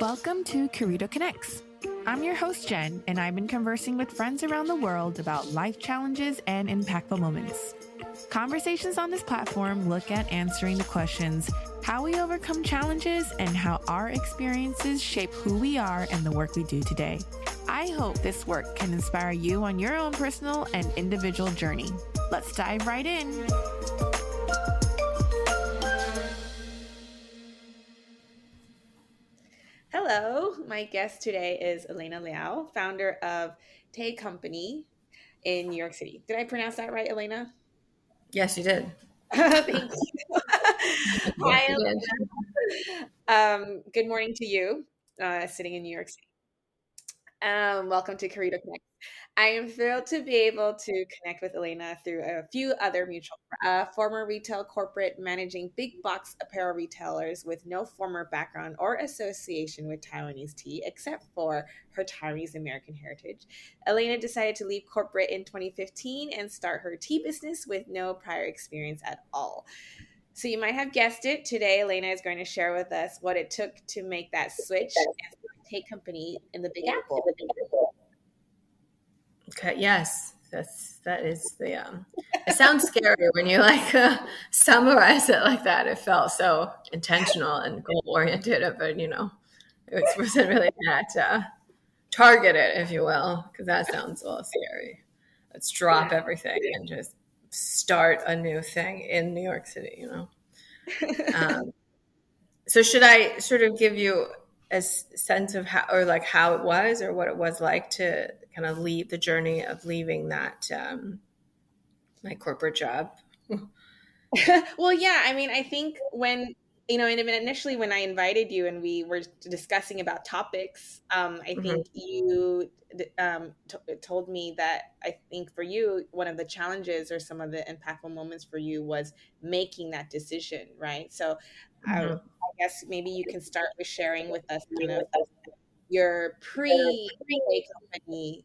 Welcome to Curito Connects. I'm your host, Jenn, and I've been conversing with friends around the world about life challenges and impactful moments. Conversations on this platform look at answering the questions, how we overcome challenges and how our experiences shape who we are and the work we do today. I hope this work can inspire you on your own personal and individual journey. Let's dive right in. Hello, my guest today is Elena Liao, founder of Tea Company in New York City. Did I pronounce that right, Elena? Yes, you did. Thank you. Hi, Yes, Elena. Good morning to you, sitting in New York City. Welcome to Curito Connect. I am thrilled to be able to connect with Elena through a few other mutual former retail corporate managing big box apparel retailers with no former background or association with Taiwanese tea except for her Taiwanese American heritage. Elena decided to leave corporate in 2015 and start her tea business with no prior experience at all. So you might have guessed it. Today, Elena is going to share with us what it took to make that switch and Tea Company in the Big Apple. Okay. Yes, that is the. It sounds scary when you summarize it like that. It felt so intentional and goal oriented, but it wasn't really that targeted, if you will, because that sounds a little scary. Let's drop everything and just start a new thing in New York City. So should I sort of give you a sense of how it was or what it was like to kind of leave the journey of leaving that my corporate job? Well, yeah, I mean, I think when initially when I invited you and we were discussing about topics, I think you told me that I think for you, one of the challenges or some of the impactful moments for you was making that decision, right? So I guess maybe you can start with sharing with us kind of your pre-Tea Company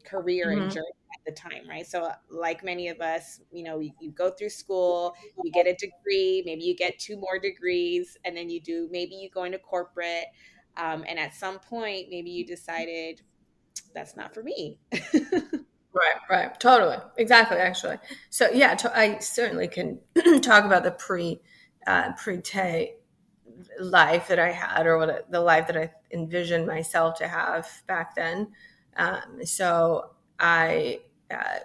career and journey at the time, right? So like many of us, you go through school, you get a degree, maybe you get 2 more degrees, and then maybe you go into corporate, and at some point, maybe you decided that's not for me. Right. Totally. Exactly, actually. So yeah, I certainly can talk about the pre-Tay life that I had, or the life that I envisioned myself to have back then. So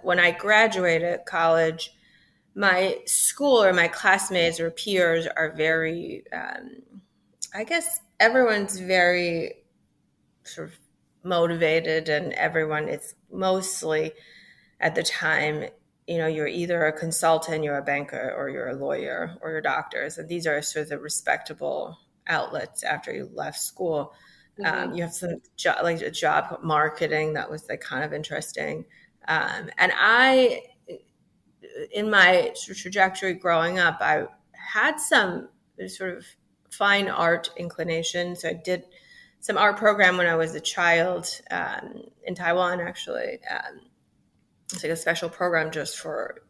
when I graduated college, my school or my classmates or peers are very, I guess everyone's very sort of motivated, and everyone is mostly at the time, you're either a consultant, you're a banker, or you're a lawyer, or you're doctors. And these are sort of the respectable outlets after you left school. You have some job marketing that was kind of interesting. And I, in my trajectory growing up, I had some sort of fine art inclination. So I did some art program when I was a child in Taiwan, actually. It's like a special program just for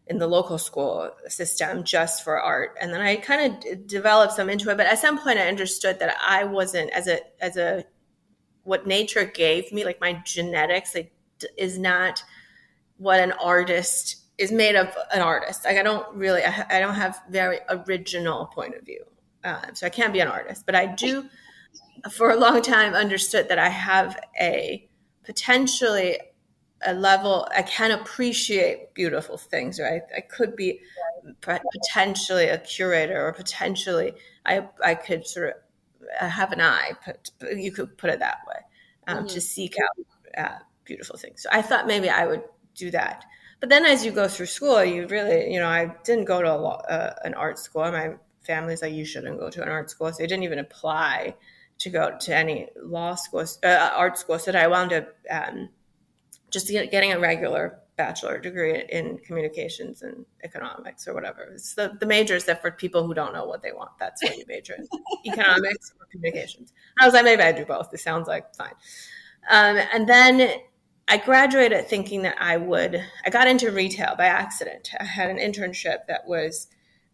in the local school system, just for art. And then I kind of developed some into it. But at some point I understood that I wasn't what nature gave me, like my genetics, is not what an artist is made of. An artist. Like I don't have very original point of view. So I can't be an artist, but I do for a long time understood that I have potentially a level I can appreciate beautiful things, right? I could be potentially a curator, or potentially I could sort of have an eye, you could put it that way, to seek out beautiful things. So I thought maybe I would do that. But then as you go through school, you really, I didn't go to an art school. My family's like, you shouldn't go to an art school. So I didn't even apply to go to any art school. So I wound up just getting a regular bachelor degree in communications and economics or whatever. It's the majors that for people who don't know what they want, that's what you major in, economics or communications. I was like, maybe I do both. This sounds like fine. And then I graduated thinking that I got into retail by accident. I had an internship that was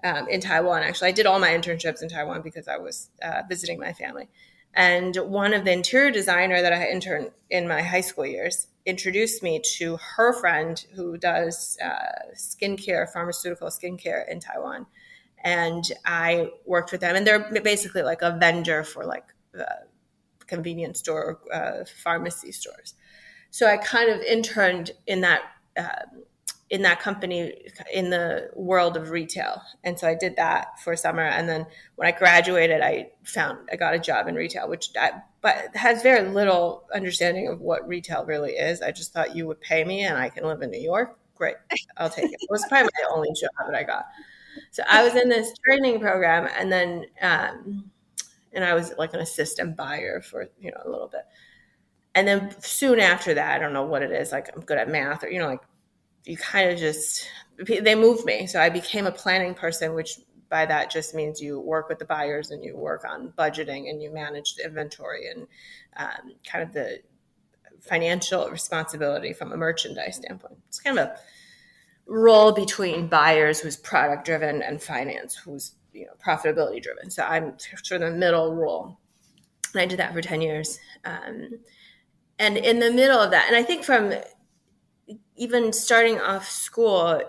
in Taiwan. Actually, I did all my internships in Taiwan because I was visiting my family. And one of the interior designer that I interned in my high school years introduced me to her friend who does skincare, pharmaceutical skincare in Taiwan. And I worked with them, and they're basically like a vendor for like convenience store, pharmacy stores. So I kind of interned in that company in the world of retail. And so I did that for a summer. And then when I graduated, I got a job in retail, but has very little understanding of what retail really is. I just thought you would pay me and I can live in New York. Great. I'll take it. It was probably my only job that I got. So I was in this training program, and then, and I was like an assistant buyer for, a little bit. And then soon after that, I don't know what it is, like I'm good at math, or, like you kind of just, they moved me. So I became a planning person, which by that just means you work with the buyers and you work on budgeting and you manage the inventory and kind of the financial responsibility from a merchandise standpoint. It's kind of a role between buyers who's product driven and finance who's profitability driven. So I'm sort of the middle role. And I did that for 10 years. And in the middle of that, and I think from even starting off school,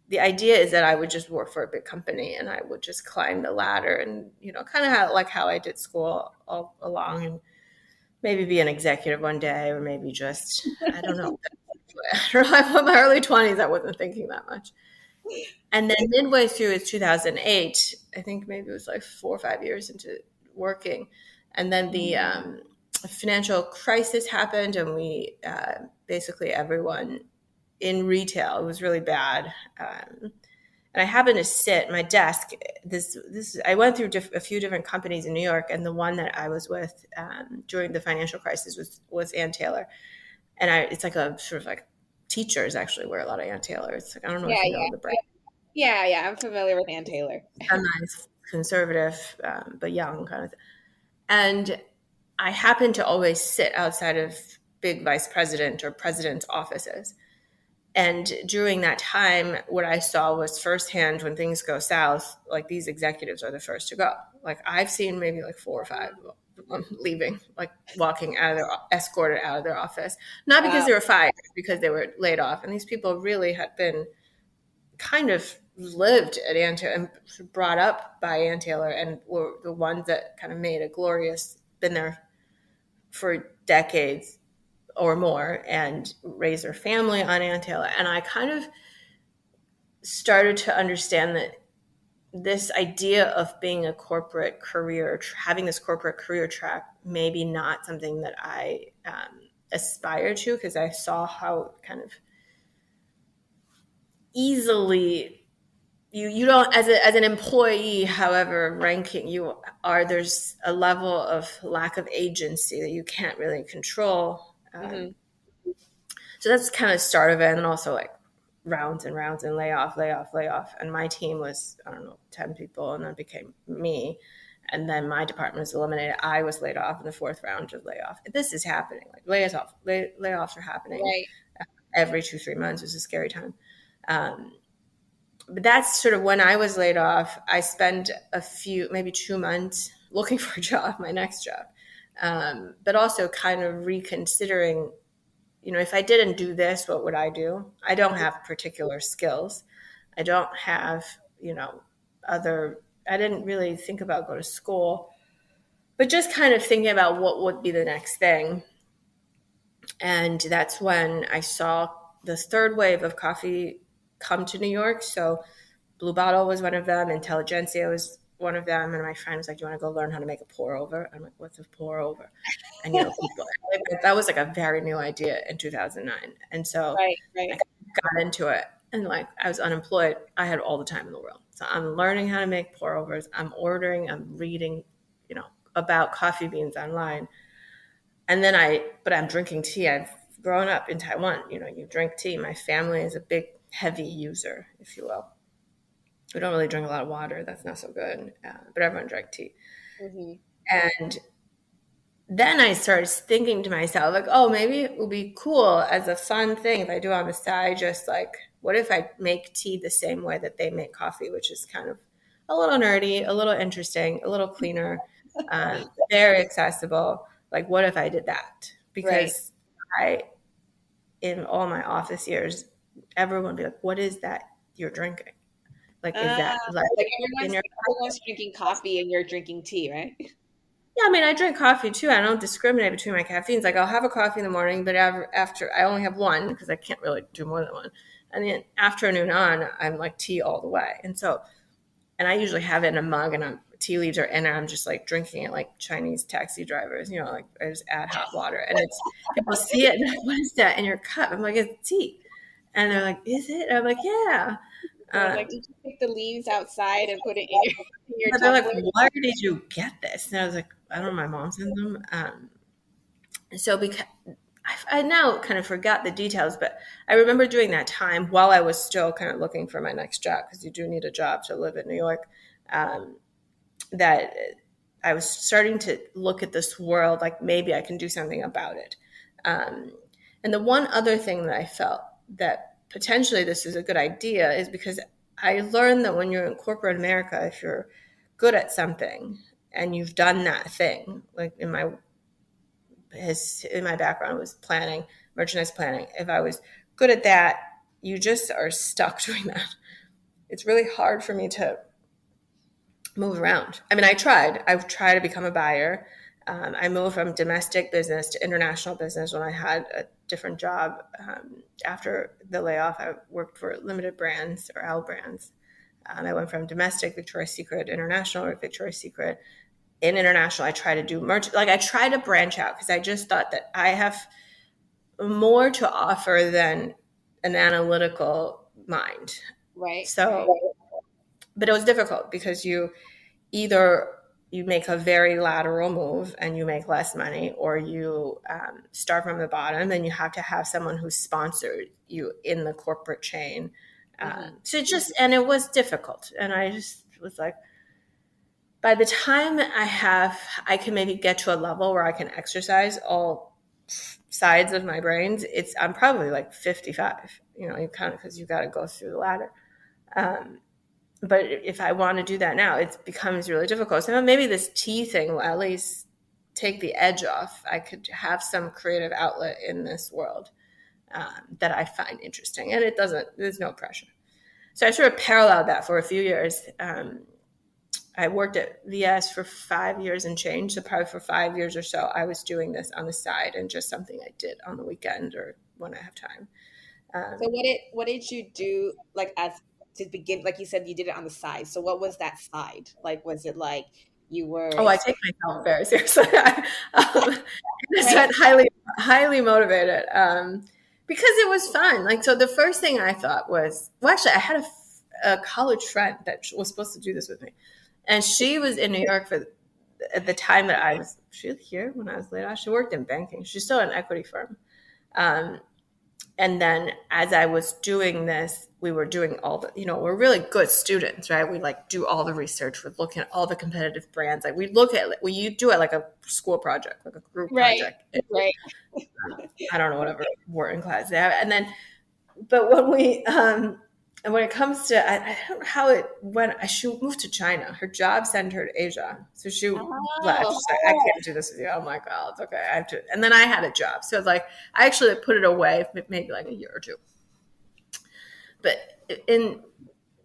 the idea is that I would just work for a big company and I would just climb the ladder and, kind of how I did school all along, and maybe be an executive one day, or maybe just, I don't know. In my early 20s, I wasn't thinking that much. And then midway through, it's 2008, I think maybe it was like 4 or 5 years into working. And then the financial crisis happened, and we basically everyone in retail, it was really bad. And I happened to sit at my desk. I went through a few different companies in New York, and the one that I was with during the financial crisis was Ann Taylor. And it's like a sort of like teachers actually wear a lot of Ann Taylor. It's like, I don't know if you know the brand. Yeah, I'm familiar with Ann Taylor. A nice conservative, but young kind of thing. And I happened to always sit outside of big vice president or president's offices. And during that time, what I saw was firsthand when things go south, like these executives are the first to go. Like I've seen maybe like 4 or 5 leaving, like walking escorted out of their office, not because they were fired, because they were laid off. And these people really had been kind of lived at Ann Taylor and brought up by Ann Taylor, and were the ones that kind of made been there for decades or more and raised their family on Ann Taylor. And I kind of started to understand that this idea of being a corporate career, having this corporate career track, maybe not something that I aspire to, because I saw how kind of easily you don't, as an employee, however ranking you are, there's a level of lack of agency that you can't really control. So that's kind of the start of it. And then also like rounds and rounds and layoff. And my team was, I don't know, 10 people, and then became me. And then my department was eliminated. I was laid off in the 4th round of layoff. This is happening. Like layoffs are happening every 2-3 months. It's a scary time. But that's sort of when I was laid off. I spent maybe 2 months looking for a job, my next job. But also kind of reconsidering, if I didn't do this, what would I do? I don't have particular skills. I don't have, I didn't really think about going to school, but just kind of thinking about what would be the next thing. And that's when I saw the 3rd wave of coffee come to New York. So Blue Bottle was one of them. Intelligentsia was one of them. And my friend was like, do you want to go learn how to make a pour over? I'm like, what's a pour over? And, that was like a very new idea in 2009. And so I got into it, and like I was unemployed. I had all the time in the world. So I'm learning how to make pour overs. I'm reading, about coffee beans online. And then but I'm drinking tea. I've grown up in Taiwan. You drink tea. My family is a big, heavy user, if you will. We don't really drink a lot of water. That's not so good. But everyone drank tea. And then I started thinking to myself, like, oh, maybe it would be cool as a fun thing if I do on the side, just like what if I make tea the same way that they make coffee, which is kind of a little nerdy, a little interesting, a little cleaner, very accessible. Like, what if I did that? Right. Because I, in all my office years, everyone would be like, what is that you're drinking? Like, is Uh, that like like in your everyone's drinking coffee and you're drinking tea, right? Yeah, I mean, I drink coffee too. I don't discriminate between my caffeines. Like, I'll have a coffee in the morning, but after I only have one because I can't really do more than one. And then afternoon on, I'm like tea all the way. And I usually have it in a mug, and tea leaves are in it. I'm just like drinking it like Chinese taxi drivers, like I just add hot water, and it's people see it and they're like, what is that in your cup? I'm like, it's tea, and they're like, is it? And I'm like, yeah. They're like, did you pick the leaves outside and put it in your But they're like, tumbler? where did you get this? And I was like, I don't know, my mom sent them. So because I now kind of forgot the details, but I remember during that time while I was still kind of looking for my next job, because you do need a job to live in New York, that I was starting to look at this world like maybe I can do something about it. And the one other thing that I felt that potentially this is a good idea is because I learned that when you're in corporate America, if you're good at something and you've done that thing, like in my background was planning, merchandise planning. If I was good at that, you just are stuck doing that. It's really hard for me to move around. I mean, I've tried to become a buyer. I moved from domestic business to international business when I had a different job. After the layoff, I worked for limited brands or L brands. I went from domestic Victoria's Secret, international Victoria's Secret. In international, I try to do merch. Like, I try to branch out because I just thought that I have more to offer than an analytical mind. Right, So, right. but it was difficult because either you make a very lateral move and you make less money, or you start from the bottom and you have to have someone who sponsored you in the corporate chain. And it was difficult. And I just was like, by the time I can maybe get to a level where I can exercise all sides of my brains, I'm probably like 55, you kind of, because you got to go through the ladder. But if I want to do that now, it becomes really difficult. So maybe this tea thing will at least take the edge off. I could have some creative outlet in this world that I find interesting, and there's no pressure. So I sort of paralleled that for a few years. I worked at VS for 5 years and change. So probably for 5 years or so, I was doing this on the side and just something I did on the weekend or when I have time. So what did you do like as to begin? Like you said, you did it on the side. So what was that side? Like, was it like you were I take myself very seriously. right? It's highly, highly motivated because it was fun. Like, so the first thing I thought was, well, actually, I had a college friend that was supposed to do this with me. And she was in New York at the time that she was here when I was laid off. She worked in banking. She's still at an equity firm. And then as I was doing this, we were doing we're really good students, right? We like do all the research. We're looking at all the competitive brands. Like we do it like a school project, like a group Right, project. right. I don't know, whatever word class they have. And then, but and when it comes to, I don't know how it went. She moved to China. Her job sent her to Asia. So she left. She's like, I can't do this with you. I'm like, oh, it's okay. I have to. And then I had a job. So it's like, I actually put it away maybe like a year or two. But in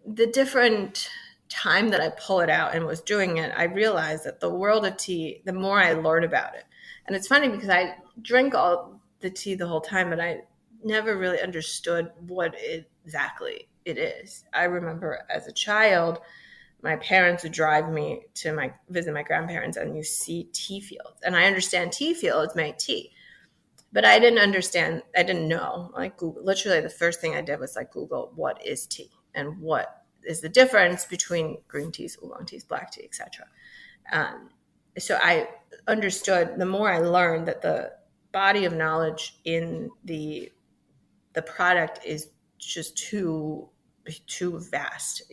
the different time that I pull it out and was doing it, I realized that the world of tea, the more I learn about it. And it's funny because I drink all the tea the whole time, but I never really understood what exactly it is. I remember as a child, my parents would drive me to visit my grandparents, and you see tea fields. And I understand tea fields make tea, but I didn't know. Like, Google, literally the first thing I did was like Google what is tea and what is the difference between green teas, oolong teas, black tea, etc. So I understood, the more I learned, that the body of knowledge in the product is just too vast.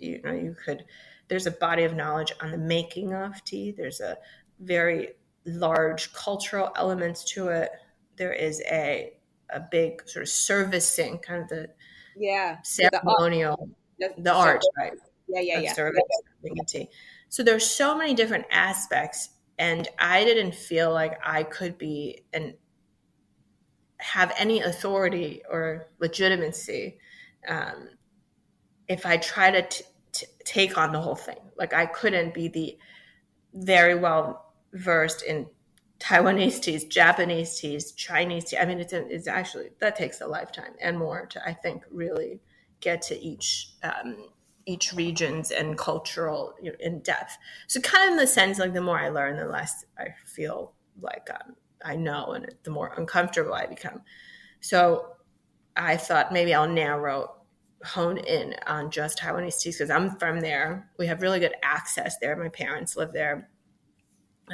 There's a body of knowledge on the making of tea. There's a very large cultural elements to it. There is a big sort of servicing, kind of Yeah. The art. ceremonial, the The art, service. right, Yeah, yeah, of yeah. serving a tea. So there's so many different aspects, and I didn't feel like I could be and have any authority or legitimacy um, if I try to take on the whole thing. Like I couldn't be the very well versed in Taiwanese teas, Japanese teas, Chinese tea. I mean, it's actually that takes a lifetime and more to, I think, really get to each region's and cultural, you know, in depth. So kind of in the sense, like the more I learn, the less I feel like I know, and the more uncomfortable I become. So I thought maybe I'll hone in on just Taiwanese teas because I'm from there. We have really good access there. My parents live there.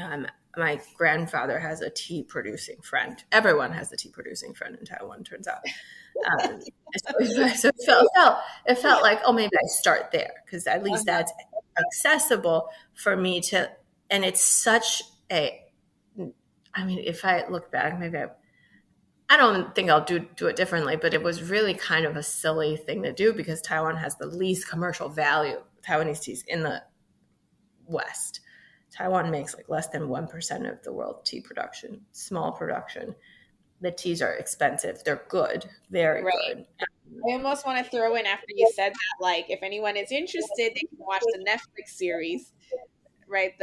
Um, my grandfather has a tea producing friend. Everyone has a tea producing friend in Taiwan, turns out. Um, so it felt like, oh, maybe I start there because at least Uh-huh. that's accessible for me to. And it's such a. I mean, if I look back, I don't think I'll do it differently, but it was really kind of a silly thing to do because Taiwan has the least commercial value Taiwanese teas in the West. Taiwan makes like less than 1% of the world tea production, small production. The teas are expensive. They're good, very Right. good. I almost want to throw in after you said that, like, if anyone is interested, they can watch the Netflix series, right?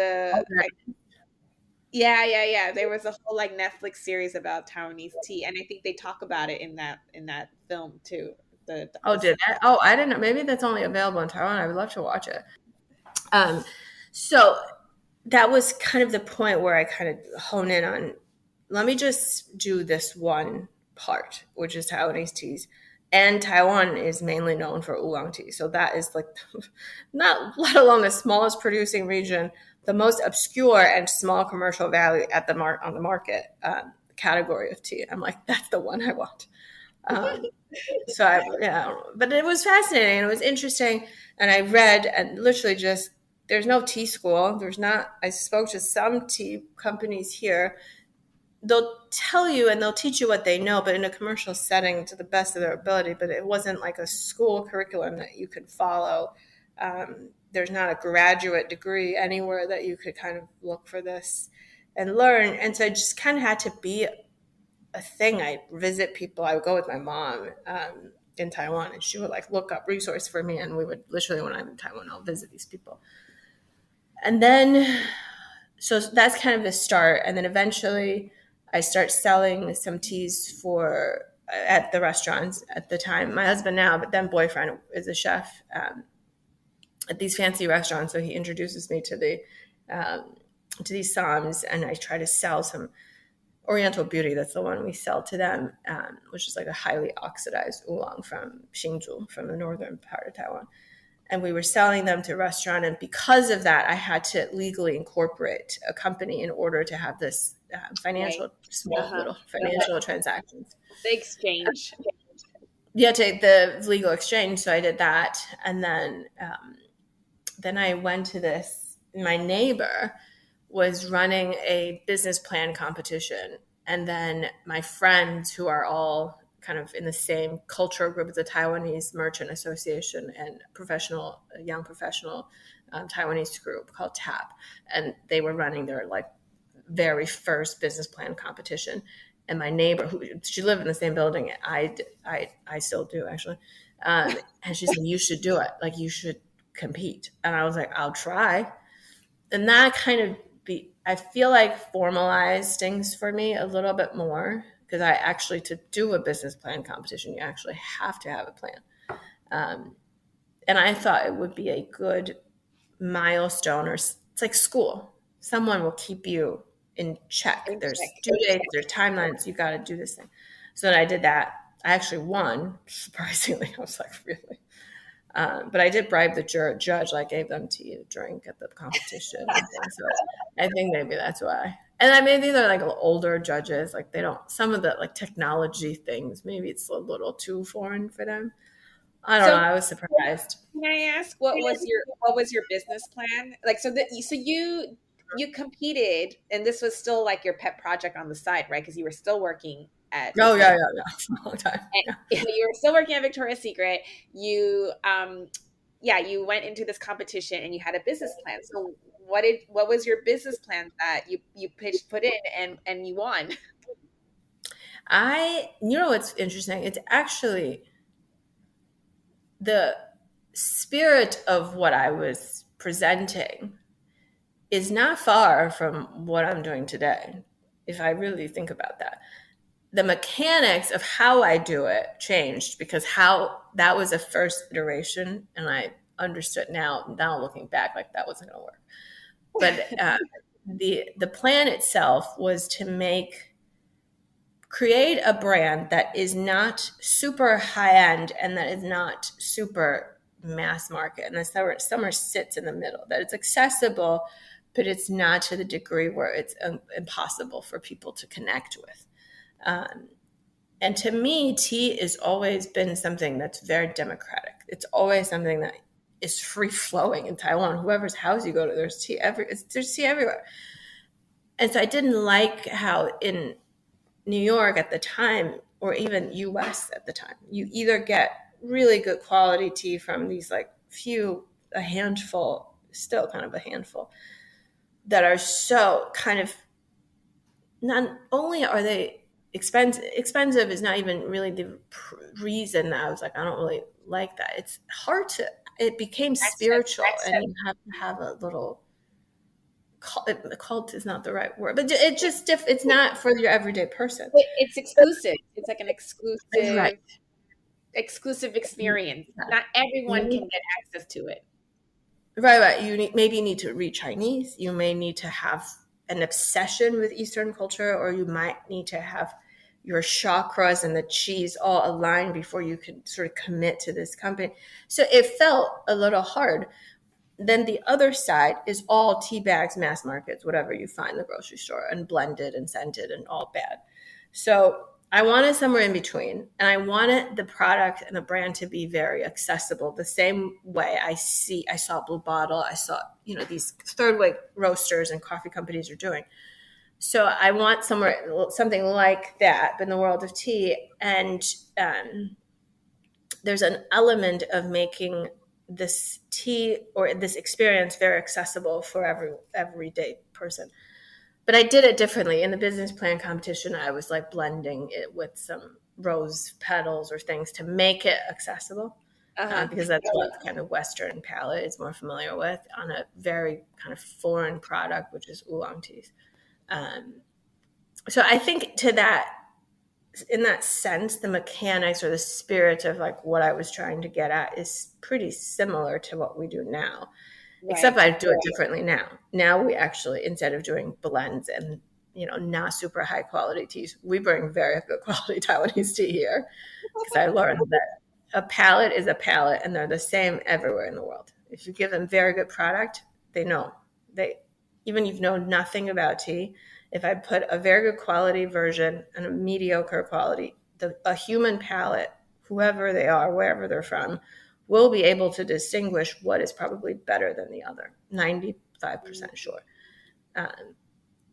Yeah, yeah, yeah. There was a whole like Netflix series about Taiwanese tea, and I think they talk about it in that film too. Oh, did that? Oh, I didn't know. Maybe that's only available in Taiwan. I would love to watch it. Um, so that was kind of the point where I kind of hone in on, let me just do this one part, which is Taiwanese teas. And Taiwan is mainly known for oolong tea. So that is like, not let alone the smallest producing region, the most obscure and small commercial value at on the market category of tea. I'm like, that's the one I want. Um, so I, yeah, but it was fascinating. It was interesting, and I read and literally just there's no tea school. There's not. I spoke to some tea companies here. They'll tell you and they'll teach you what they know, but in a commercial setting to the best of their ability. But it wasn't like a school curriculum that you could follow. There's not a graduate degree anywhere that you could kind of look for this and learn. And so I just kind of had to be a thing. I visit people. I would go with my mom in Taiwan, and she would like look up resource for me, and we would literally when I'm in Taiwan, I'll visit these people. And then, so that's kind of the start, and then eventually, I start selling some teas for at the restaurants at the time. My husband now, but then boyfriend is a chef at these fancy restaurants, so he introduces me to these psalms, and I try to sell some Oriental Beauty. That's the one we sell to them, which is like a highly oxidized oolong from Hsinchu, from the northern part of Taiwan. And we were selling them to a restaurant. And because of that, I had to legally incorporate a company in order to have this Right. small Uh-huh. little financial transactions. The exchange. Yeah, take the legal exchange. So I did that. And then I went to this, my neighbor was running a business plan competition. And then my friends, who are all kind of in the same cultural group as the Taiwanese Merchant Association and young professional Taiwanese group called TAP. And they were running their like very first business plan competition. And my neighbor, who she lived in the same building, I still do actually. And she said, you should do it. Like you should compete. And I was like, I'll try. And that kind of I feel like formalized things for me a little bit more because I actually, to do a business plan competition, you actually have to have a plan. Um, and I thought it would be a good milestone, or it's like school. Someone will keep you in check. There's due dates, there's timelines. You got to do this thing. So then I did that. I actually won. Surprisingly, I was like, really? But I did bribe the judge. I gave them tea to drink at the competition and things. So I think maybe that's why. And I mean, these are like older judges. Like they don't, some of the like technology things, maybe it's a little too foreign for them. I don't know. So I was surprised. can I ask what was your business plan? Like so you competed and this was still like your pet project on the side, right? Because you were still working at Oh yeah, Victoria's. yeah, yeah. For a long time. Yeah. You were still working at Victoria's Secret. You yeah, you went into this competition and you had a business plan. So what was your business plan that you pitched put in and you won? You know what's interesting? It's actually the spirit of what I was presenting is not far from what I'm doing today, if I really think about that. The mechanics of how I do it changed because how that was a first iteration, and I understood now looking back, like that wasn't going to work. But the plan itself was to create a brand that is not super high end and that is not super mass market, and that somewhere sits in the middle, that it's accessible, but it's not to the degree where it's impossible for people to connect with. And to me, tea has always been something that's very democratic. It's always something that is free flowing in Taiwan. Whoever's house you go to, there's there's tea everywhere. And so I didn't like how in New York at the time, or even US at the time, you either get really good quality tea from these like a handful, still kind of a handful, that are so kind of, not only are they expensive is not even really the reason that I was like, I don't really like that. It's hard to, it became spiritual and you have to have a little, cult is not the right word, but it just, it's not for your everyday person. It's exclusive. It's like an Right. exclusive experience. Not everyone can get access to it. Right. Maybe you need to read Chinese. You may need to have an obsession with Eastern culture, or you might need to have your chakras and the cheese all aligned before you can sort of commit to this company. So it felt a little hard. Then the other side is all tea bags, mass markets, whatever you find in the grocery store, and blended and scented and all bad. So I wanted somewhere in between, and I wanted the product and the brand to be very accessible. The same way I saw Blue Bottle, I saw these third way roasters and coffee companies are doing. So I want something like that, but in the world of tea. And there's an element of making this tea or this experience very accessible for everyday person. But I did it differently. In the business plan competition, I was like blending it with some rose petals or things to make it accessible, because that's what kind of Western palate is more familiar with on a very kind of foreign product, which is oolong teas. So I think in that sense, the mechanics or the spirit of like what I was trying to get at is pretty similar to what we do now. Right. Except I do it differently now. Now we actually, instead of doing blends and not super high quality teas, we bring very good quality Taiwanese tea here, because I learned that a palate is a palate, and they're the same everywhere in the world. If you give them very good product, they know. Even if you know nothing about tea, if I put a very good quality version and a mediocre quality, a human palate, whoever they are, wherever they're from, will be able to distinguish what is probably better than the other, 95% sure.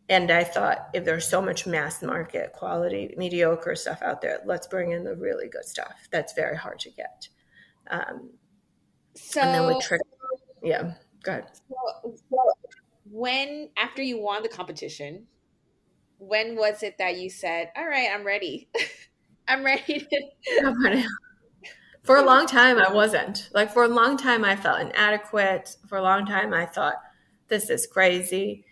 And I thought, if there's so much mass market quality, mediocre stuff out there, let's bring in the really good stuff that's very hard to get. And then we trick. Yeah, go ahead. When, after you won the competition, when was it that you said, all right, I'm ready? I'm ready to... For a long time, I wasn't. Like, for a long time, I felt inadequate. For a long time, I thought, this is crazy.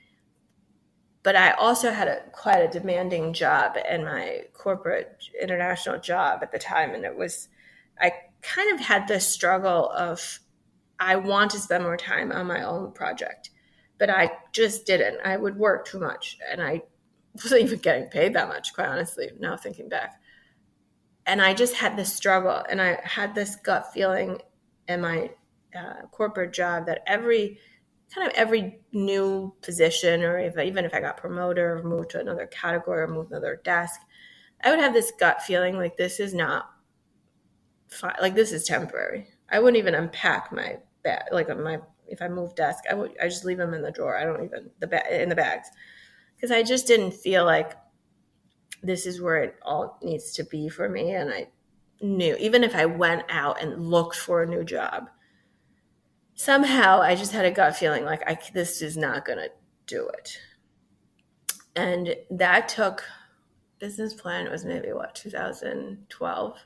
But I also had quite a demanding job in my corporate international job at the time. And I kind of had this struggle of, I want to spend more time on my own project, but I just didn't. I would work too much, and I wasn't even getting paid that much, quite honestly, now thinking back. And I just had this struggle, and I had this gut feeling in my corporate job that every new position, or even if I got promoted or moved to another category or moved to another desk, I would have this gut feeling like this is not fine, like this is temporary. I wouldn't even unpack my bag, if I move desk, I just leave them in the drawer. I don't even in the bags, because I just didn't feel like this is where it all needs to be for me. And I knew, even if I went out and looked for a new job, somehow I just had a gut feeling like this is not going to do it. And that took, business plan was maybe 2012.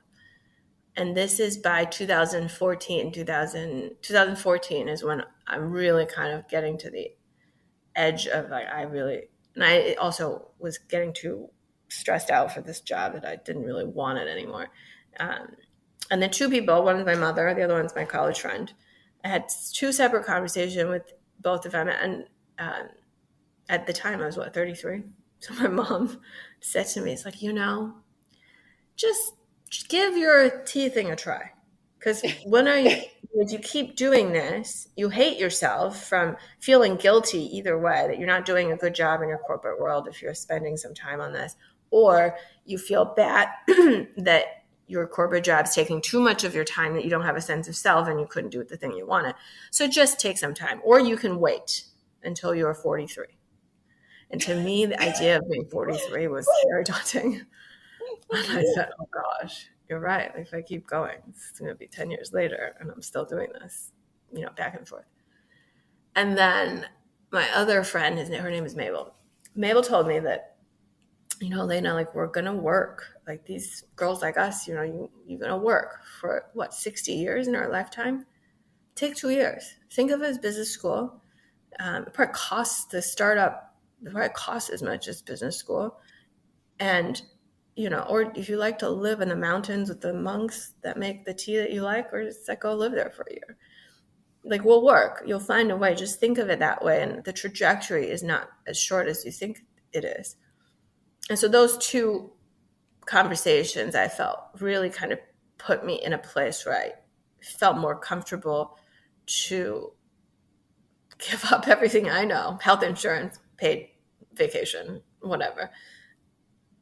And this is by 2014 is when I'm really kind of getting to the edge of like, and I also was getting too stressed out for this job that I didn't really want it anymore. And the two people, one is my mother, the other one's my college friend. I had two separate conversations with both of them. And at the time I was 33. So my mom said to me, it's like, just give your tea thing a try. Because if you keep doing this, you hate yourself from feeling guilty either way, that you're not doing a good job in your corporate world if you're spending some time on this, or you feel bad that your corporate job's taking too much of your time, that you don't have a sense of self and you couldn't do the thing you wanted. So just take some time, or you can wait until you're 43. And to me, the idea of being 43 was very daunting. And I said, oh gosh, you're right. If I keep going, it's going to be 10 years later and I'm still doing this, back and forth. And then my other friend, her name is Mabel. Mabel told me that, Elena, like, we're going to work. Like, these girls like us, you're going to work for 60 years in our lifetime? Take 2 years. Think of it as business school. It probably costs the startup, it probably costs as much as business school. And or if you like to live in the mountains with the monks that make the tea that you like, or just go live there for a year. Like, we'll work. You'll find a way. Just think of it that way. And the trajectory is not as short as you think it is. And so those two conversations, I felt, really kind of put me in a place where I felt more comfortable to give up everything I know, health insurance, paid vacation, whatever,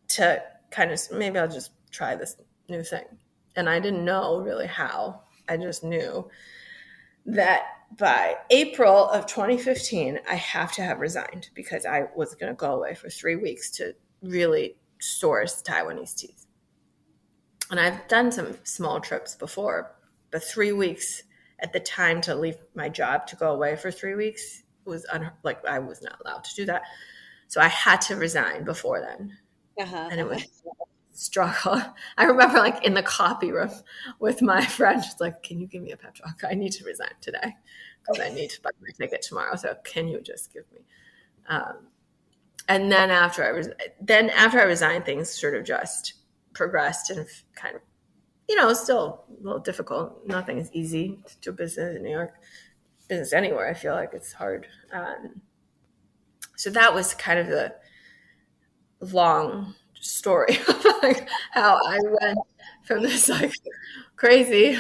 to kind of, maybe I'll just try this new thing. And I didn't know really how. I just knew that by April of 2015, I have to have resigned, because I was going to go away for 3 weeks to really source Taiwanese teas. And I've done some small trips before, but 3 weeks at the time to leave my job to go away for 3 weeks was I was not allowed to do that. So I had to resign before then. And it was a struggle. I remember in the copy room with my friend, she's like, can you give me a pep talk? I need to resign today because I need to buy my ticket tomorrow. So can you just give me? And then after I resigned, things sort of just progressed and kind of, still a little difficult. Nothing is easy to do business in New York, business anywhere. I feel like it's hard. So that was kind of the long story of how I went from this crazy,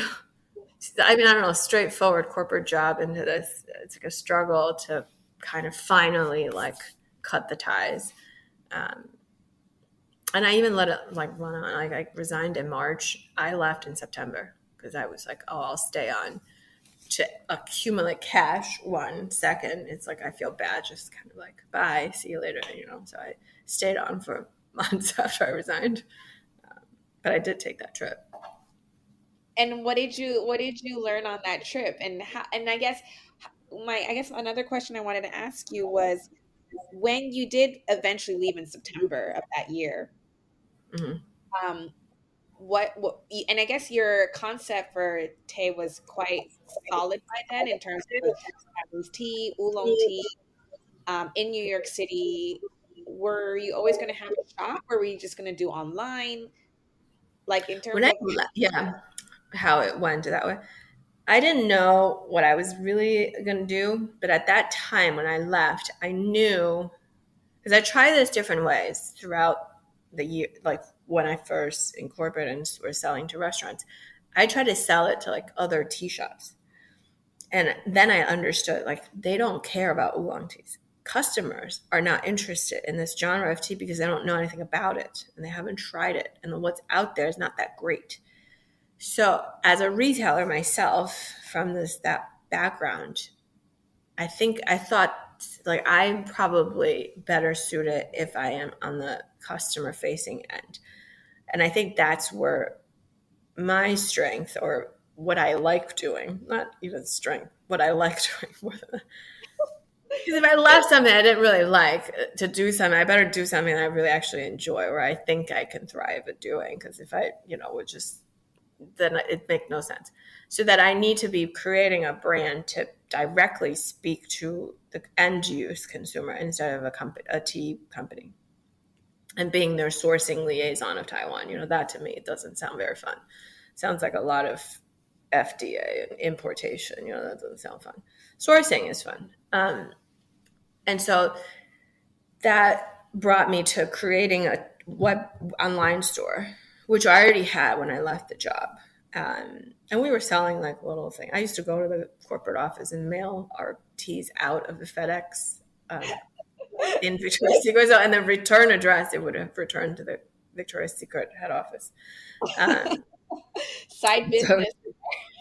I don't know, straightforward corporate job into this. It's a struggle to kind of finally cut the ties. And I even let it run on. I resigned in March. I left in September because I was like, oh, I'll stay on to accumulate cash. 1 second, it's I feel bad, just kind of bye, see you later, So I stayed on for months after I resigned, but I did take that trip. And what did you learn on that trip? And how? And I guess another question I wanted to ask you was, when you did eventually leave in September of that year, mm-hmm. What and I guess your concept for tea was quite solid by then in terms of Taiwanese tea, oolong tea. In New York City, were you always going to have a shop, or were you just going to do online? In terms of how it went that way. I didn't know what I was really going to do, but at that time when I left, I knew, because I tried this different ways throughout the year, when I first incorporated and were selling to restaurants, I tried to sell it to other tea shops. And then I understood they don't care about oolong teas. Customers are not interested in this genre of tea because they don't know anything about it and they haven't tried it. And what's out there is not that great. So as a retailer myself, from that background, I thought like, I'm probably better suited if I am on the customer facing end. And I think that's where my strength, or what I like doing, not even strength, what I like doing more than, because if I left something I didn't really like to do something, I better do something that I really actually enjoy, or I think I can thrive at doing. Because if I, would just, then it make no sense. So that I need to be creating a brand to directly speak to the end use consumer instead of a tea company, and being their sourcing liaison of Taiwan. That to me, it doesn't sound very fun. Sounds like a lot of FDA and importation. That doesn't sound fun. Sourcing is fun. And so that brought me to creating a web online store, which I already had when I left the job. And we were selling like little things. I used to go to the corporate office and mail our teas out of the FedEx in Victoria's Secret. So, and the return address, it would have returned to the Victoria's Secret head office. Side business.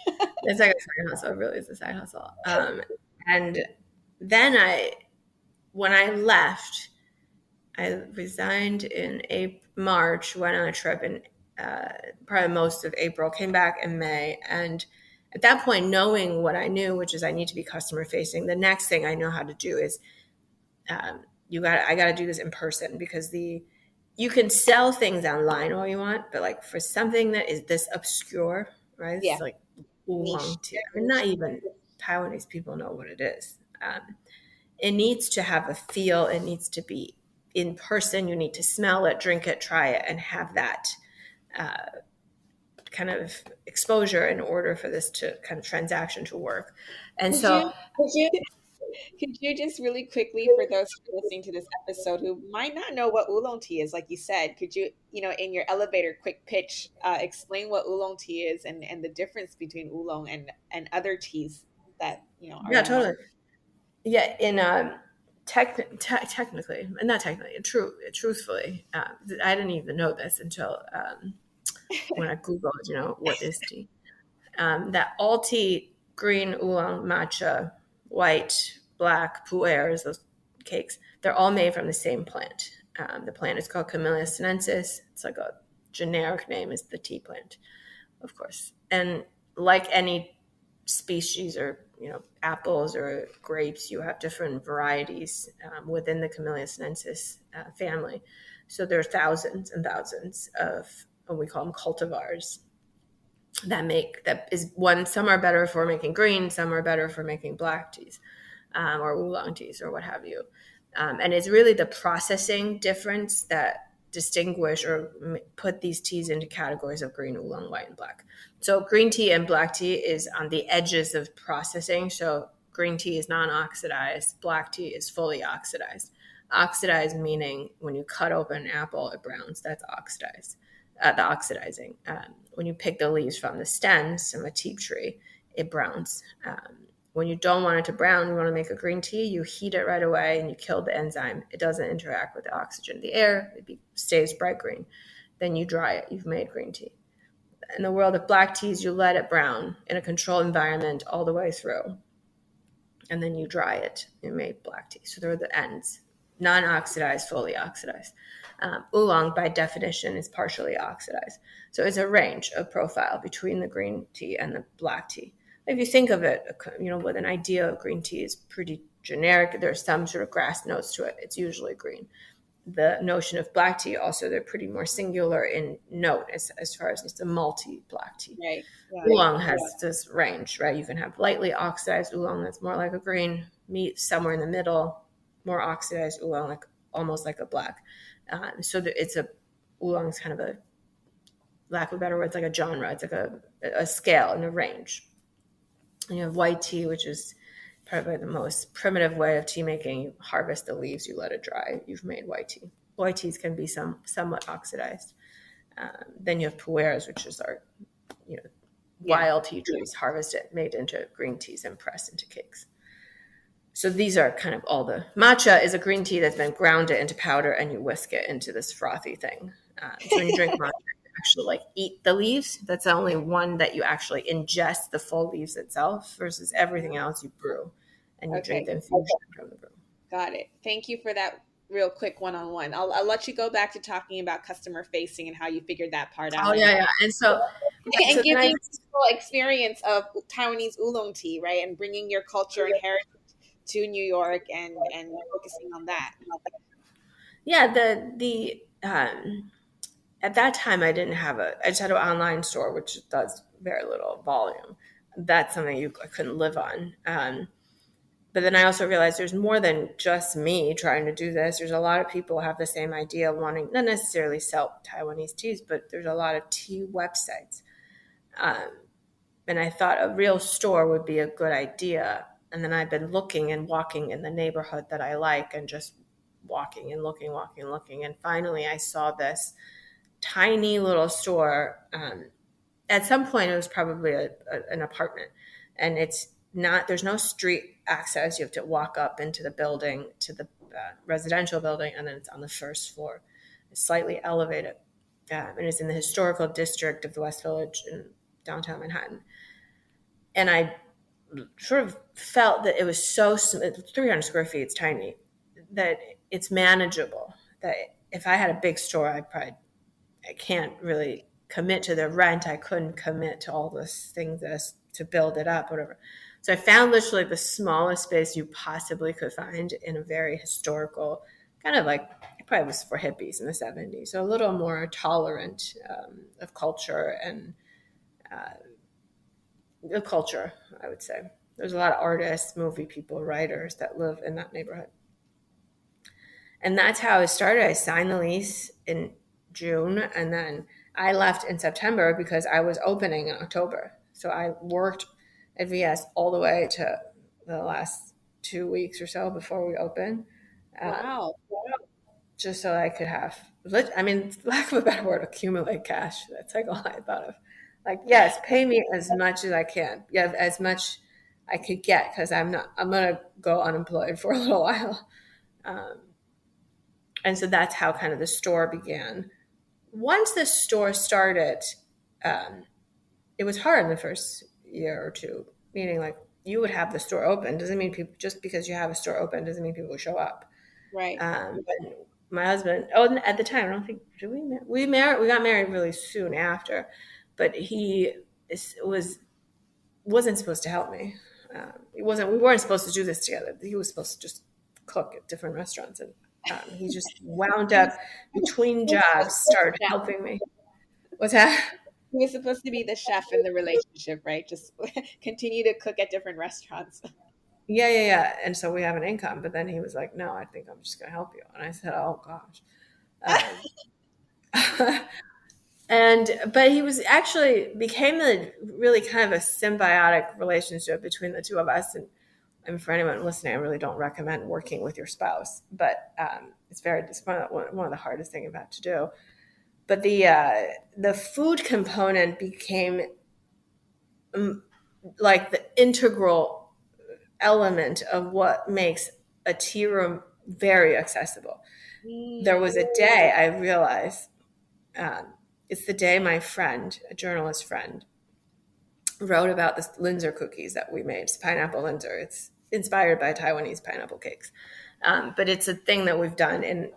So it's like a side hustle. It really is a side hustle. And then when I left, I resigned in March, went on a trip in probably most of April, came back in May. And at that point, knowing what I knew, which is I need to be customer facing, the next thing I know how to do is I got to do this in person, because you can sell things online all you want, but like for something that is this obscure, right? Yeah. It's like oolong tea. I mean, not even Taiwanese people know what it is. It needs to have a feel. It needs to be in person. You need to smell it, drink it, try it, and have that kind of exposure in order for this to kind of transaction to work. And could you just really quickly, for those who are listening to this episode who might not know what oolong tea is, like you said, could you, in your elevator quick pitch, explain what oolong tea is, and the difference between oolong and other teas that, are yeah, totally. Yeah, technically, and not technically, truthfully, I didn't even know this until when I Googled, what is tea. That all tea, green, oolong, matcha, white, black, pu'ers, those cakes, they're all made from the same plant. The plant is called Camellia sinensis. It's like a generic name is the tea plant, of course. And like any species, or apples or grapes, you have different varieties within the Camellia sinensis family. So there are thousands and thousands of what we call them cultivars some are better for making green, some are better for making black teas or oolong teas or what have you. And it's really the processing difference that distinguish or put these teas into categories of green, oolong, white, and black. So green tea and black tea is on the edges of processing. So green tea is non-oxidized, black tea is fully oxidized. Oxidized meaning when you cut open an apple, it browns. That's oxidized. The oxidizing. When you pick the leaves from the stems from a tea tree, it browns. When you don't want it to brown, you want to make a green tea, you heat it right away and you kill the enzyme. It doesn't interact with the oxygen in the air. It stays bright green. Then you dry it. You've made green tea. In the world of black teas, you let it brown in a controlled environment all the way through. And then you dry it. You made black tea. So there are the ends. Non-oxidized, fully oxidized. Oolong, by definition, is partially oxidized. So it's a range of profile between the green tea and the black tea. If you think of it, with an idea of green tea is pretty generic. There's some sort of grass notes to it. It's usually green. The notion of black tea, also, they're pretty more singular in note as far as it's a malty black tea. Right. Oolong has this range, right? You can have lightly oxidized oolong that's more like a green, meat somewhere in the middle, more oxidized oolong, almost like a black. So it's oolong is kind of lack of a better word, it's like a genre. It's like a scale and a range. And you have white tea, which is probably the most primitive way of tea making. You harvest the leaves, you let it dry, you've made white tea. White teas can be somewhat oxidized. Then you have pu'ers, which is our wild tea trees, harvested, made into green teas and pressed into cakes. So these are kind of all the matcha is a green tea that's been ground into powder and you whisk it into this frothy thing. So when you drink matcha, you actually eat the leaves. That's the only one that you actually ingest the full leaves itself, versus everything else you brew and you drink the infusion from the brew. Got it. Thank you for that real quick one-on-one. I'll let you go back to talking about customer facing and how you figured that part Oh out, yeah, yeah. And so yeah, and so then I giving people experience of Taiwanese oolong tea, right? And bringing your culture and heritage to New York and focusing on that. yeah, the at that time I just had an online store which does very little volume. That's something I couldn't live on. But then I also realized there's more than just me trying to do this. There's a lot of people who have the same idea, wanting not necessarily sell Taiwanese teas, but there's a lot of tea websites. Um, and I thought a real store would be a good idea. And then I've been looking and walking in the neighborhood that I like and just walking and looking, walking and looking. And finally I saw this tiny little store. At some point, it was probably an apartment, and it's not. There's no street access. You have to walk up into the building to the residential building, and then it's on the first floor. It's slightly elevated, and it's in the historical district of the West Village in downtown Manhattan. And I sort of felt that it was 300 square feet. It's tiny. That it's manageable. That if I had a big store, I can't really commit to the rent. I couldn't commit to all this things to build it up, whatever. So I found literally the smallest space you possibly could find in a very historical, kind of like it probably was for hippies in the 70s. So a little more tolerant of culture and the culture, I would say. There's a lot of artists, movie people, writers that live in that neighborhood. And that's how it started. I signed the lease in June, and then I left in September because I was opening in October. So I worked at VS all the way to the last 2 weeks or so before we opened, um, Wow. just so I could have, I mean, lack of a better word, accumulate cash. That's like all I thought of. Like, yes, pay me as much as I can. Yeah, as much I could get because I'm going to go unemployed for a little while. Um, and so that's how kind of the store began. Once the store started, um, it was hard in the first year or two. Meaning, like you would have the store open doesn't mean people just because you have a store open doesn't mean people will show up. Right. But my husband, oh, at the time, I don't think did we got married really soon after, but he wasn't supposed to help me. We weren't supposed to do this together. He was supposed to just cook at different restaurants, and he just wound up between jobs, started helping me. What's that? He was supposed to be the chef in the relationship, right? Just continue to cook at different restaurants. Yeah, yeah, yeah. And so we have an income, but then he was like, "No, I think I'm just gonna help you." And I said, "Oh gosh." But he was actually became a really kind of a symbiotic relationship between the two of us. And for anyone listening, I really don't recommend working with your spouse, but it's one of the hardest things about to do. But the food component became like the integral element of what makes a tea room very accessible. There was a day I realized it's the day my friend, a journalist friend, wrote about the Linzer cookies that we made. It's pineapple Linzer. It's inspired by Taiwanese pineapple cakes. But it's a thing that we've done. And,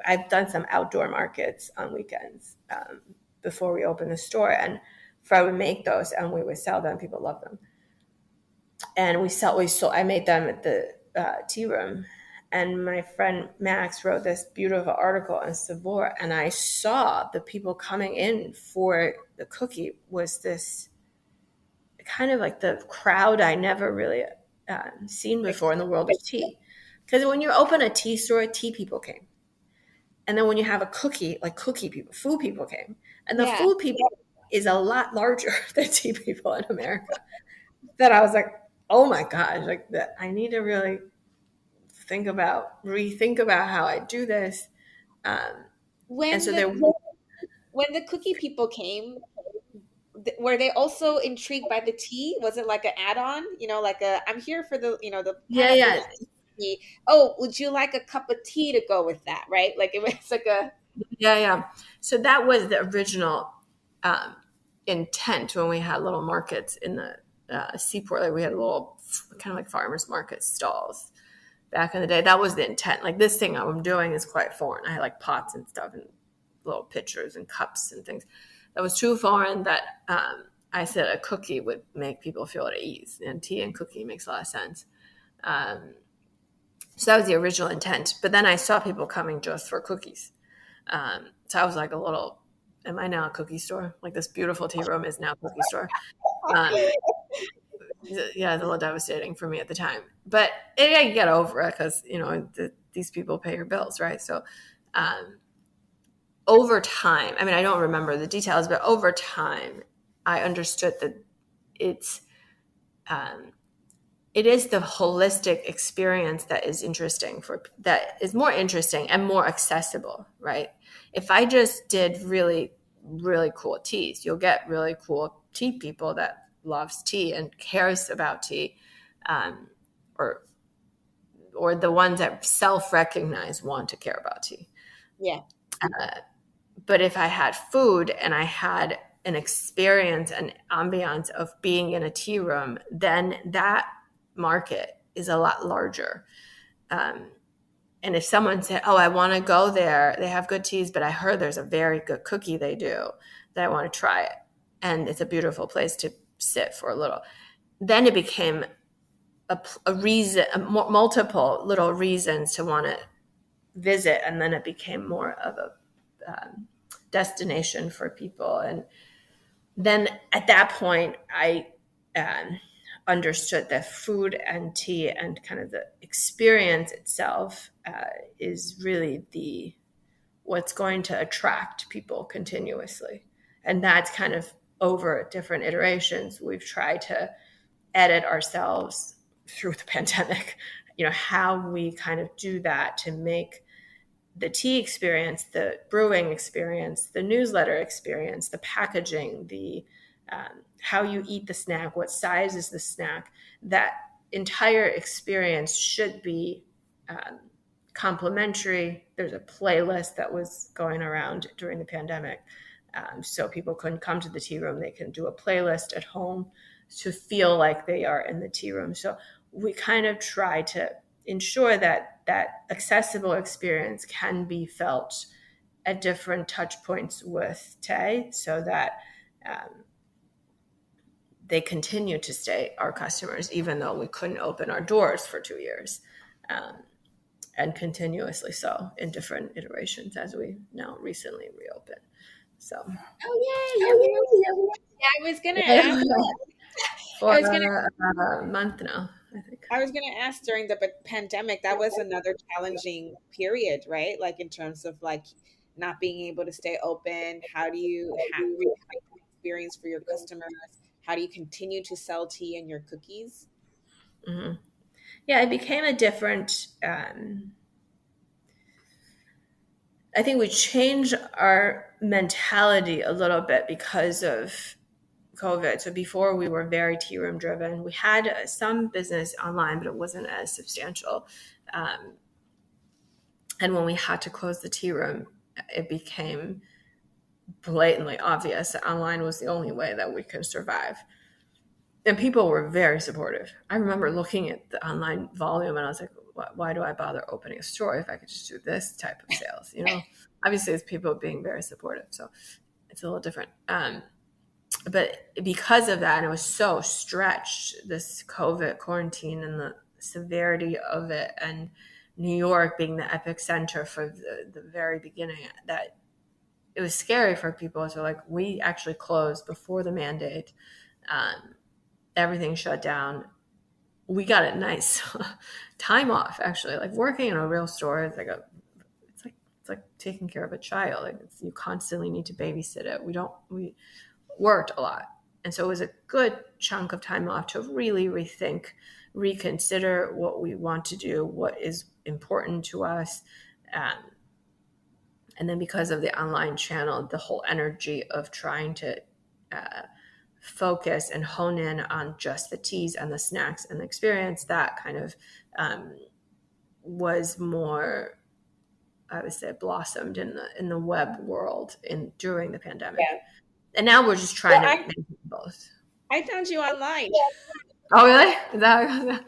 I've done some outdoor markets on weekends before we opened the store. And I would make those and we would sell them. People love them. And I made them at the tea room. And my friend Max wrote this beautiful article on Savor. And I saw the people coming in for the cookie was this kind of like the crowd I never really seen before in the world of tea. Because when you open a tea store, tea people came. And then when you have a cookie, like cookie people, food people came. And the Yeah. food people is a lot larger than tea people in America. That I was like, oh my gosh, like that I need to really rethink about how I do this. And When so the there, when the cookie people came, were they also intrigued by the tea? Was it like an add-on? Like I'm here for the yeah, pineapple yeah, tea. Oh, would you like a cup of tea to go with that? Right? Like it was like a yeah, yeah. So that was the original um, intent when we had little markets in the seaport. Like we had little kind of like farmers market stalls back in the day. That was the intent. Like this thing I'm doing is quite foreign. I had like pots and stuff and little pitchers and cups and things. That was too foreign that I said a cookie would make people feel at ease. And tea and cookie makes a lot of sense. So that was the original intent. But then I saw people coming just for cookies. So I was like am I now a cookie store? Like this beautiful tea room is now a cookie store. Yeah, it's a little devastating for me at the time. But I get over it because, these people pay your bills, right? So over time, I mean, I don't remember the details, but over time, I understood that it is the holistic experience that is that is more interesting and more accessible, right? If I just did really, really cool teas, you'll get really cool tea people that loves tea and cares about tea, or the ones that self-recognize want to care about tea. Yeah. But if I had food and I had an experience and ambiance of being in a tea room, then that market is a lot larger. And if someone said, oh, I want to go there, they have good teas, but I heard there's a very good cookie they do that I want to try it. And it's a beautiful place to sit for a little. Then it became a reason, multiple little reasons to want to visit. And then it became more of a destination for people. And then at that point, I understood that food and tea and kind of the experience itself is really what's going to attract people continuously. And that's kind of over different iterations. We've tried to edit ourselves through the pandemic, how we kind of do that to make the tea experience, the brewing experience, the newsletter experience, the packaging, the how you eat the snack, what size is the snack, that entire experience should be complimentary. There's a playlist that was going around during the pandemic. So people couldn't come to the tea room. They can do a playlist at home to feel like they are in the tea room. So we kind of try to ensure that accessible experience can be felt at different touch points with tea, so that they continue to stay our customers, even though we couldn't open our doors for 2 years, and continuously so in different iterations as we now recently reopened. So, oh yeah, I was gonna ask. For a month now, I think. I was going to ask during the pandemic, that was another challenging period, right? Like in terms of like not being able to stay open. How do you have experience for your customers? How do you continue to sell tea and your cookies? Mm-hmm. Yeah, it became a different. I think we changed our mentality a little bit because of COVID. So before we were very tea room driven. We had some business online, but it wasn't as substantial. And when we had to close the tea room, it became blatantly obvious that online was the only way that we could survive. And people were very supportive. I remember looking at the online volume and I was like, why do I bother opening a store if I could just do this type of sales? Obviously it's people being very supportive. So it's a little different. But because of that, and it was so stretched, this COVID quarantine and the severity of it, and New York being the epicenter for the very beginning, that it was scary for people. So like we actually closed before the mandate. Everything shut down. We got a nice time off, actually. Like working in a real store is it's like taking care of a child. Like you constantly need to babysit it. We worked a lot. And so it was a good chunk of time off to really rethink, reconsider what we want to do, what is important to us. And then because of the online channel, the whole energy of trying to focus and hone in on just the teas and the snacks and the experience, that kind of was more, I would say, blossomed in the web world during the pandemic. Yeah. And now we're just trying to make both. I found you online. Oh, really? Is that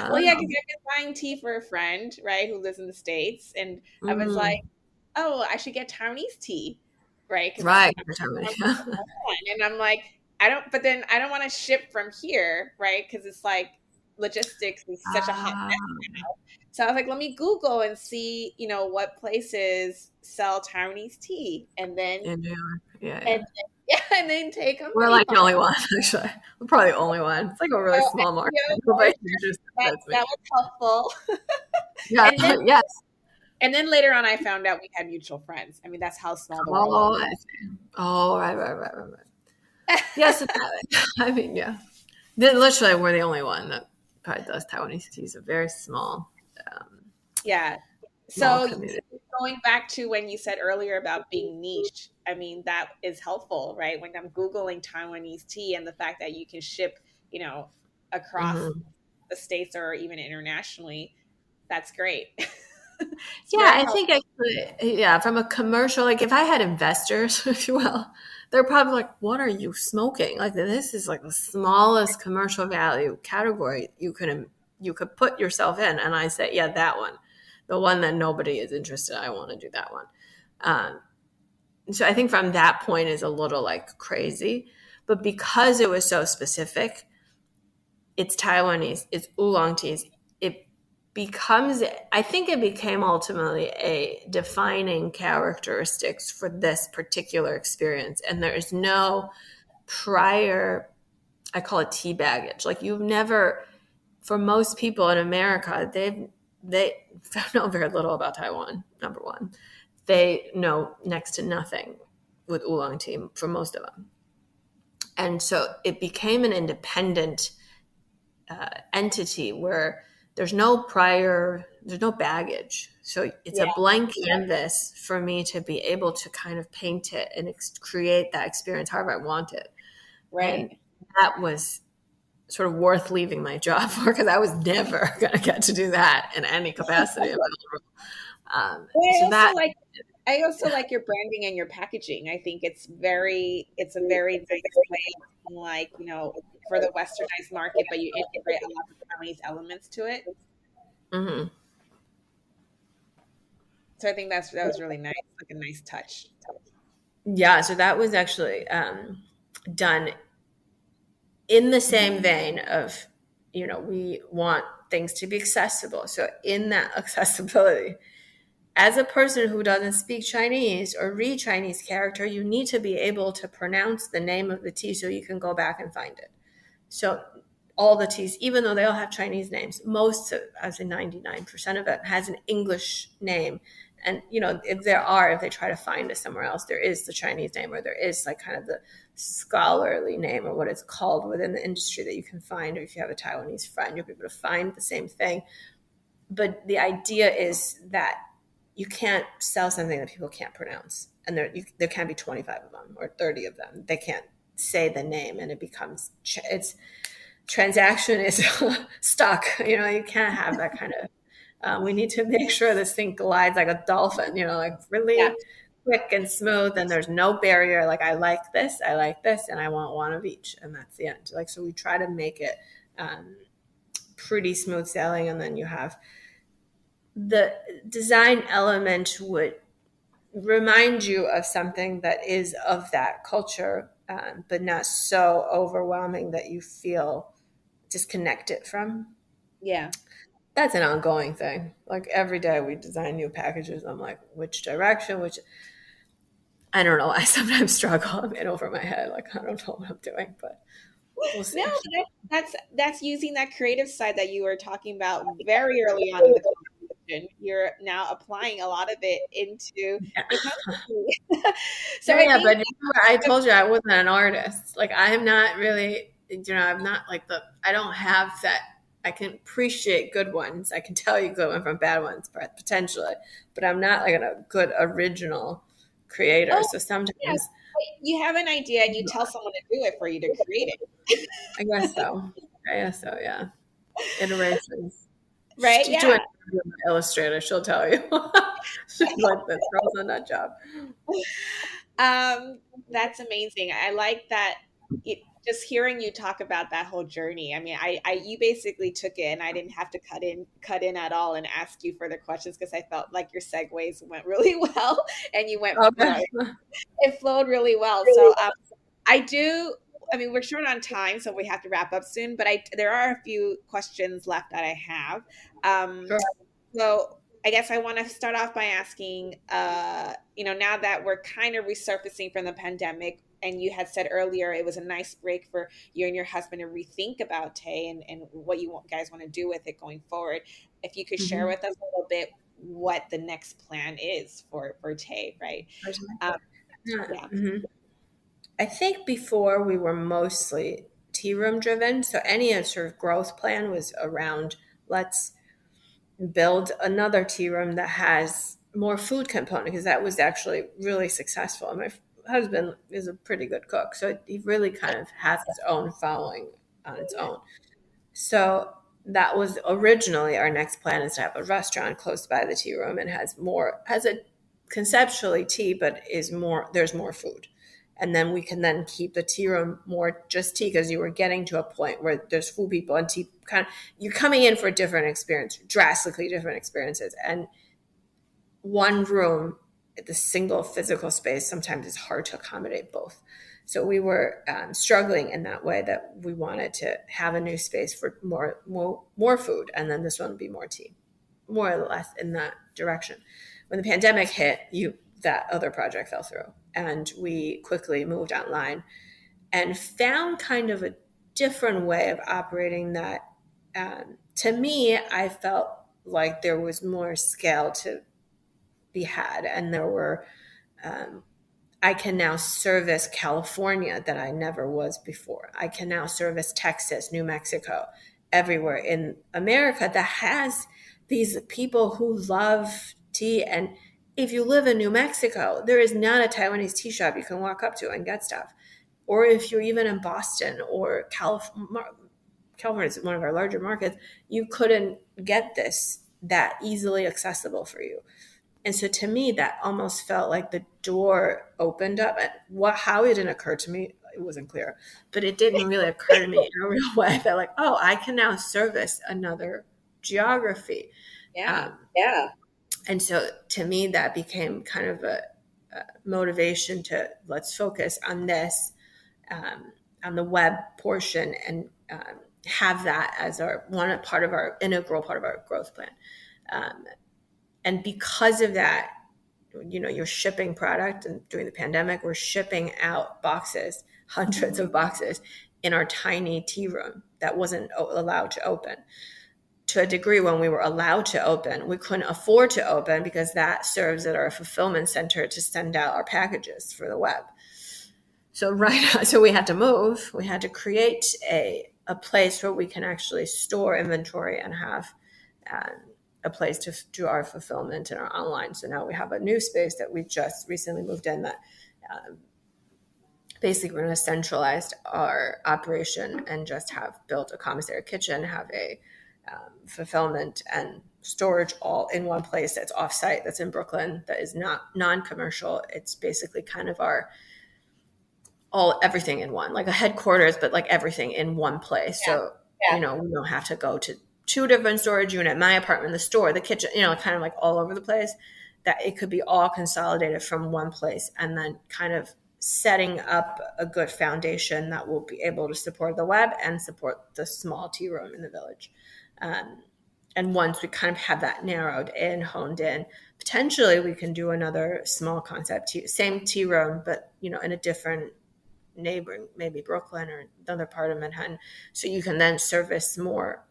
Well, yeah, because Oh. I've been buying tea for a friend, right, who lives in the States, and I was like, Mm. oh, I should get Taiwanese tea, right? Because Right. I'm You're telling from me. Taiwan, and I'm like, I don't, but then I don't want to ship from here, right? Because it's like logistics is such a hot mess. Ah, So I was like, let me Google and see, what places sell Taiwanese tea, in New York. Yeah, and yeah. yeah, and then take them We're pretty like far. the only one, actually. We're probably the only one. It's like a really So, small market. okay, Nobody's interested. that That's me. that was helpful. Yeah. And then Yes. later on, I found out we had mutual friends. I mean, that's how small the world Oh, I see. Oh, right, right, right, right, right. is. Yes, I mean, yeah. Literally, we're the only one that probably does Taiwanese tea. It's a very um, Yeah. small So community. going back to when you said earlier about being niche, I mean, that is helpful, right? When I'm Googling Taiwanese tea and the fact that you can ship, across Hmm. the states or even internationally, that's great. It's Yeah, very I helpful. think actually, yeah, from a commercial, like if I had investors, if you will, they're probably like, "What are you smoking? Like this is like the smallest commercial value category you could put yourself in." And I say, "Yeah, that one, the one that nobody is interested. I want to do that one." Um, so I think from that point is a little like crazy, but because it was so specific, it's Taiwanese, it's oolong teas. It becomes, I think it became ultimately a defining characteristics for this particular experience. And there is no prior, I call it tea baggage. Like you've never, for most people in America, they know very little about Taiwan, number one. They know next to nothing with oolong tea for most of them. And so it became an independent entity where there's no baggage. So it's a Yeah, blank canvas for me to be able to kind of paint it and create that experience however I want it. And right. that was sort of worth leaving my job for because I was never going to get to do that in any capacity. But So that, I also like your branding and your packaging. I think it's a very nice way of like, for the westernized market, but you integrate a lot of Taiwanese elements to it. mhm. So I think that was really nice, like a nice touch. Yeah, so that was actually done in the same vein of, we want things to be accessible. So in that accessibility, as a person who doesn't speak Chinese or read Chinese character, you need to be able to pronounce the name of the tea so you can go back and find it. So all the teas, even though they all have Chinese names, most of, I would say 99% of it has an English name. And, if they try to find it somewhere else, there is the Chinese name or there is like kind of the scholarly name or what it's called within the industry that you can find. Or if you have a Taiwanese friend, you'll be able to find the same thing. But the idea is that you can't sell something that people can't pronounce. And there can be 25 of them or 30 of them. They can't say the name and it becomes, it's transaction is stuck. You can't have that kind of, we need to make sure this thing glides like a dolphin, like Yeah. really quick and smooth and there's no barrier. Like I like this, and I want one of each. And that's the end. Like, so we try to make it pretty smooth sailing. And then you have the design element would remind you of something that is of that culture, but not so overwhelming that you feel disconnected from. Yeah. That's an ongoing thing. Like every day we design new packages. I'm like, which direction, which I don't know. I sometimes struggle. I'm in over my head. Like, I don't know what I'm doing, but we'll No, see. that's using that creative side that you were talking about very early on in the conversation. You're now applying a lot of it into the company. So Yeah, I yeah, but think remember, I told you I wasn't an artist. Like, I am not really, I'm not like I don't have that. I can appreciate good ones. I can tell you good ones from bad ones, potentially, but I'm not like a good original creator. oh So yeah, sometimes, you have an idea and you tell someone to do it for you to create it. I guess so. I guess so, yeah. Iterations. Right? Do an Yeah. interview with my illustrator. She'll tell you. She's like, this girl's on that job. Um, that's amazing. I like that just hearing you talk about that whole journey. I mean, you basically took it, and I didn't have to cut in at all and ask you further questions because I felt like your segues went really well, and you went, Okay. it flowed really well. So, I do. I mean, we're short on time, so we have to wrap up soon. But there are a few questions left that I have. Um, Sure. so I guess I want to start off by asking, now that we're kind of resurfacing from the pandemic, and you had said earlier it was a nice break for you and your husband to rethink about Tay and what guys want to do with it going forward. If you could share Mhm. with us a little bit what the next plan is for Tay, right? Um, Yeah. yeah, Mhm. I think before we were mostly tea room driven, so any sort of growth plan was around let's build another tea room that has more food component because that was actually really successful. And my husband is a pretty good cook, so he really kind of has his own following on its own. So that was originally our next plan is to have a restaurant close by the tea room and has a conceptually tea, but is more there's more food. And then we can then keep the tea room more just tea because you were getting to a point where there's food people and tea kind of you're coming in for a different experience, drastically different experiences. And one room, the single physical space, sometimes is hard to accommodate both. So we were struggling in that way that we wanted to have a new space for more food, and then this one would be more tea, more or less in that direction. When the pandemic hit, that other project fell through, and we quickly moved online and found kind of a different way of operating that. To me, I felt like there was more scale to be had, and there were um, I can now service California that I never was before. I can now service Texas, New Mexico, everywhere in America that has these people who love tea. And if you live in New Mexico, there is not a Taiwanese tea shop you can walk up to and get stuff. Or if you're even in Boston or California is one of our larger markets, you couldn't get this that easily accessible for you. And so to me, that almost felt like the door opened up. And how it didn't occur to me, it wasn't clear, but it didn't really occur to me in a real way. I felt like, oh, I can now service another geography. yeah, Yeah. And so to me, that became kind of a motivation to let's focus on this, on the web portion, and have that as our one part of our integral part of our growth plan. Um, and because of that, you're shipping product, and during the pandemic we're shipping out boxes, hundreds of boxes in our tiny tea room that wasn't allowed to open. To a degree, when we were allowed to open, we couldn't afford to open because that serves as our fulfillment center to send out our packages for the web. So we had to move. We had to create a place where we can actually store inventory and have um, a place to do our fulfillment and our online. So now we have a new space that we just recently moved in that um, basically we're going to centralize our operation and just have built a commissary kitchen, have a fulfillment and storage all in one place that's offsite, that's in Brooklyn, that is not non-commercial. It's basically kind of our everything in one, like a headquarters, but like everything in one place. yeah, So, we don't have to go to two different storage unit, my apartment, the store, the kitchen, kind of like all over the place, that it could be all consolidated from one place, and then kind of setting up a good foundation that will be able to support the web and support the small tea room in the village. Um, and once we kind of have that narrowed in, honed in, potentially we can do another small concept same tea room, but in a different neighboring, maybe Brooklyn or another part of Manhattan. So you can then service more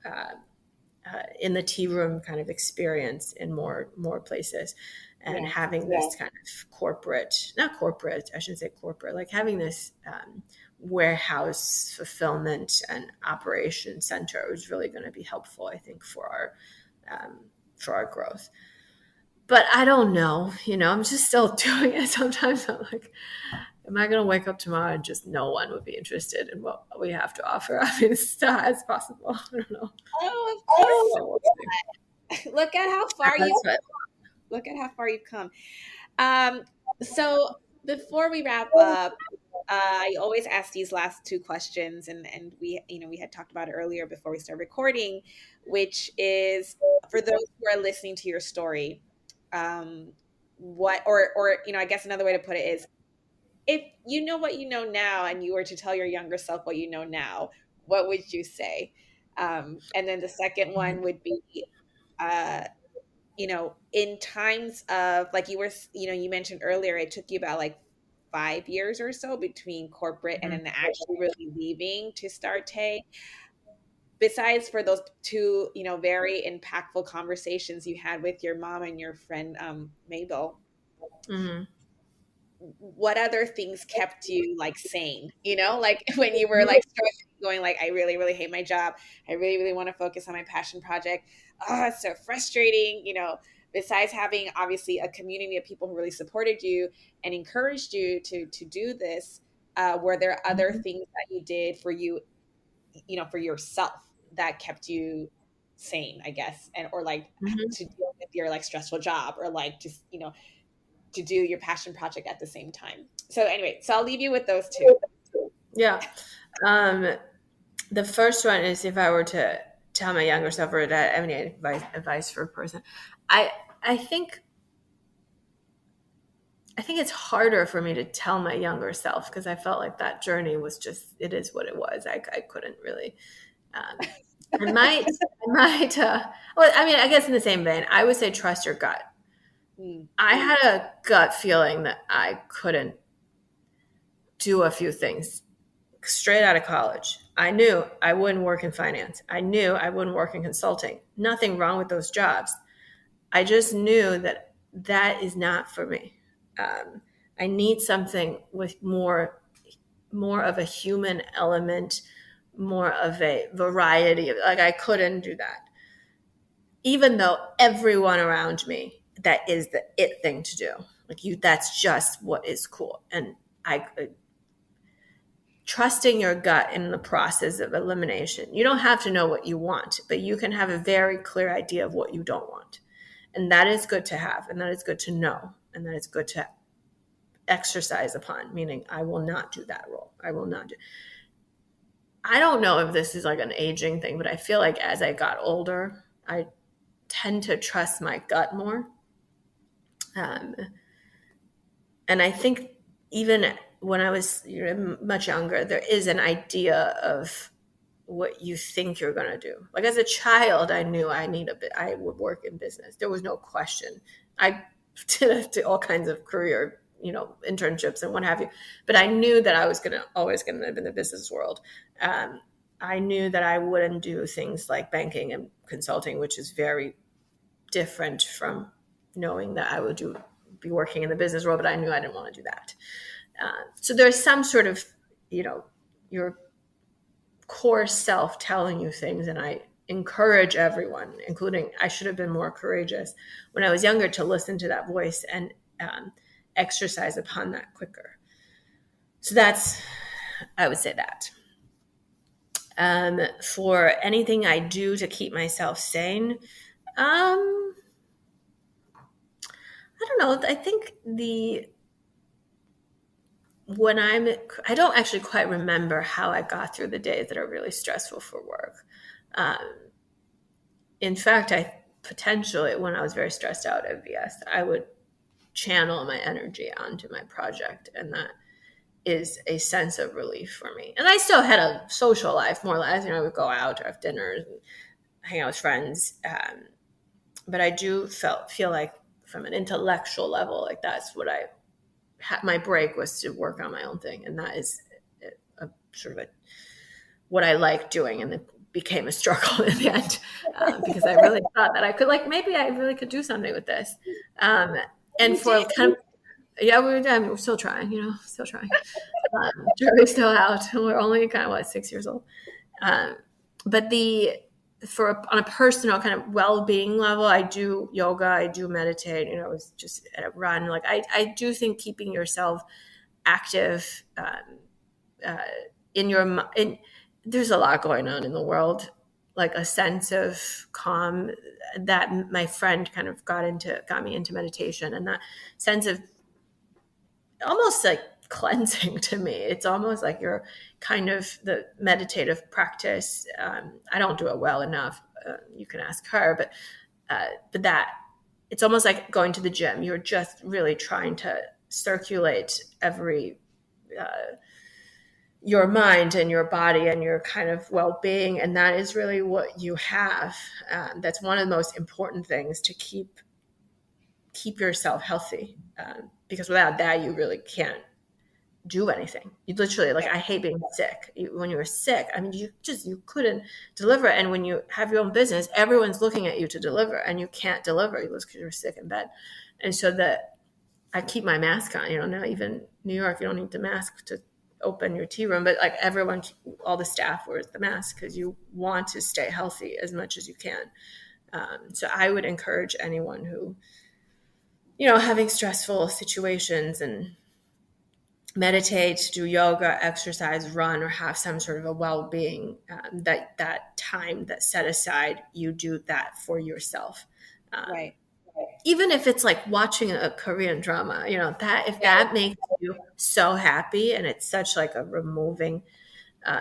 in the tea room kind of experience in more places, and yeah, having this kind of not corporate, I shouldn't say corporate, like having this warehouse fulfillment and operation center is really going to be helpful, I think, for our growth. But I don't know, I'm just still doing it. Sometimes I'm like, am I going to wake up tomorrow and just no one would be interested in what we have to offer? I mean, it's still as possible. I don't know. Oh, of course. So we'll Look at how far you see. look at how far you've come. Um, so before we wrap up, I always ask these last two questions, and we had talked about it earlier before we started recording, which is for those who are listening to your story, what or I guess another way to put it is, if you know what you know now and you were to tell your younger self what you know now, what would you say? And then the second one would be, uh, in times of, like, you mentioned earlier, it took you about like 5 years or so between corporate and Mhm. then actually really leaving to start Tay. Besides for those two, very impactful conversations you had with your mom and your friend, Mabel, Mhm. what other things kept you like sane, like when you were like struggling, going like, I really really hate my job, I really really want to focus on my passion project, oh it's so frustrating, besides having obviously a community of people who really supported you and encouraged you to do this, were there other Mhm. things that you did for you, for yourself, that kept you sane, I guess, and or like Mhm. to deal with your like stressful job, or like just to do your passion project at the same time. So anyway, so I'll leave you with those two. Yeah. Um, the first one is, if I were to tell my younger self, or that I have any advice for a person, I I think I think it's harder for me to tell my younger self, because I felt like that journey was just, it is what it was. I couldn't really. Um, I might. Well, I mean, I guess in the same vein, I would say trust your gut. Mm, I had a gut feeling that I couldn't do a few things straight out of college. I knew I wouldn't work in finance. I knew I wouldn't work in consulting. Nothing wrong with those jobs. I just knew that that is not for me. I need something with more of a human element, more of a variety of, like, I couldn't do that. Even though everyone around me, that is the it thing to do. Like, you, that's just what is cool. And I trusting your gut in the process of elimination. You don't have to know what you want, but you can have a very clear idea of what you don't want. And that is good to have, and that is good to know, and that is good to exercise upon, meaning I will not do that role. I will not do. I don't know if this is like an aging thing, but I feel like as I got older, I tend to trust my gut more. Um, and I think even when I was much younger, there is an idea of what you think you're going to do. Like, as a child, I knew I would work in business. There was no question. I did all kinds of career, internships and what have you. But I knew that I was always going to live in the business world. Um, I knew that I wouldn't do things like banking and consulting, which is very different from knowing that I would be working in the business world. But I knew I didn't want to do that. So there's some sort of, your core self telling you things. And I encourage everyone, including, I should have been more courageous when I was younger, to listen to that voice and exercise upon that quicker. So I would say that. For anything I do to keep myself sane, I don't know. I think I don't actually quite remember how I got through the days that are really stressful for work. Um, in fact, I potentially, when I was very stressed out at VS, I would channel my energy onto my project, and that is a sense of relief for me. And I still had a social life, more or less. I would go out or have dinners and hang out with friends. But I do feel like, from an intellectual level, like that's what my break was, to work on my own thing, and that is a sort of what I like doing, and it became a struggle in the end, because I really thought that I could, like, maybe I really could do something with this. And you for did. kind of, yeah, we're still trying, still trying. Jury's still out. We're only kind of 6 years old. Um, but on a personal kind of well-being level, I do yoga, I do meditate. I was just at a run. Like, I do think keeping yourself active, uh, there's a lot going on in the world, like a sense of calm that my friend kind of got me into meditation, and that sense of almost like cleansing to me. It's almost like you're kind of the meditative practice. I don't do it well enough. You can ask her, but that it's almost like going to the gym. You're just really trying to circulate your mind and your body and your kind of well-being. And that is really what you have. That's one of the most important things to keep yourself healthy. Because without that, you really can't do anything. You literally, like, I hate being sick. When you were sick, I mean, you couldn't deliver. And when you have your own business, everyone's looking at you to deliver, and you can't deliver because you're sick in bed. And so I keep my mask on, now even New York, you don't need the mask to open your tea room, but like everyone, all the staff wears the mask because you want to stay healthy as much as you can. So I would encourage anyone who, having stressful situations, and meditate, do yoga, exercise, run, or have some sort of a well-being, that time that's set aside, you do that for yourself. Right. Even if it's like watching a Korean drama, that makes you so happy, and it's such like a removing